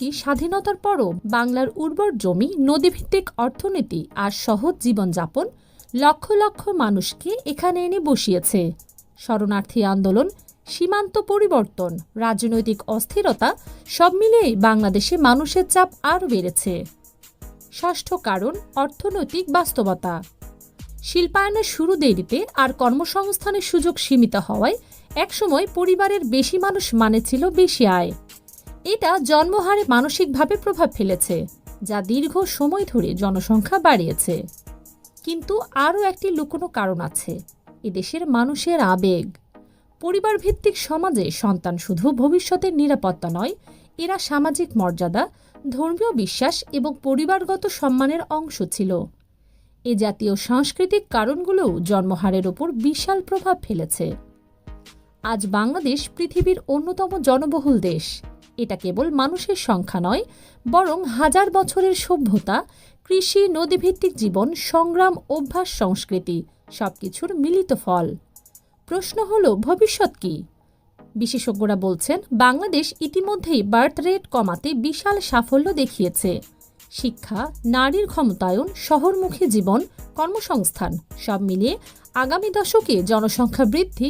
এমনকি স্বাধীনতার পরও বাংলার উর্বর জমি, নদীভিত্তিক অর্থনীতি আর সহজ জীবনযাপন লক্ষ লক্ষ মানুষকে এখানে এনে বসিয়েছে। শরণার্থী আন্দোলন, সীমান্ত পরিবর্তন, রাজনৈতিক অস্থিরতা সব মিলিয়েই বাংলাদেশে মানুষের চাপ আরও বেড়েছে। ষষ্ঠ কারণ, অর্থনৈতিক বাস্তবতা। শিল্পায়নের শুরু দেরিতে আর কর্মসংস্থানের সুযোগ সীমিত হওয়ায় একসময় পরিবারের বেশি মানুষ মানে ছিল বেশি আয়। এটা জন্মহারে মানসিকভাবে প্রভাব ফেলেছে, যা দীর্ঘ সময় ধরে জনসংখ্যা বাড়িয়েছে। কিন্তু আরও একটি লুকোনো কারণ আছে, এদেশের মানুষের আবেগ। পরিবারভিত্তিক সমাজে সন্তান শুধু ভবিষ্যতের নিরাপত্তা নয়, এরা সামাজিক মর্যাদা, ধর্মীয় বিশ্বাস এবং পরিবারগত সম্মানের অংশ ছিল। এ জাতীয় সাংস্কৃতিক কারণগুলোও জন্মহারের ওপর বিশাল প্রভাব ফেলেছে। আজ বাংলাদেশ পৃথিবীর অন্যতম জনবহুল দেশ। এটা কেবল মানুষের সংখ্যা নয়, বরং হাজার বছরের সভ্যতা, কৃষি, নদীভিত্তিক জীবন, সংগ্রাম, অভ্যাস, সংস্কৃতি সবকিছুর মিলিত ফল। প্রশ্ন হলো, ভবিষ্যৎ কি? বিশেষজ্ঞরা বলছেন, বাংলাদেশ ইতিমধ্যেই বার্থ রেট কমাতে বিশাল সাফল্য দেখিয়েছে। শিক্ষা, নারীর ক্ষমতায়ন, শহরমুখী জীবন, কর্মসংস্থান সব মিলিয়ে আগামী দশকে জনসংখ্যা বৃদ্ধি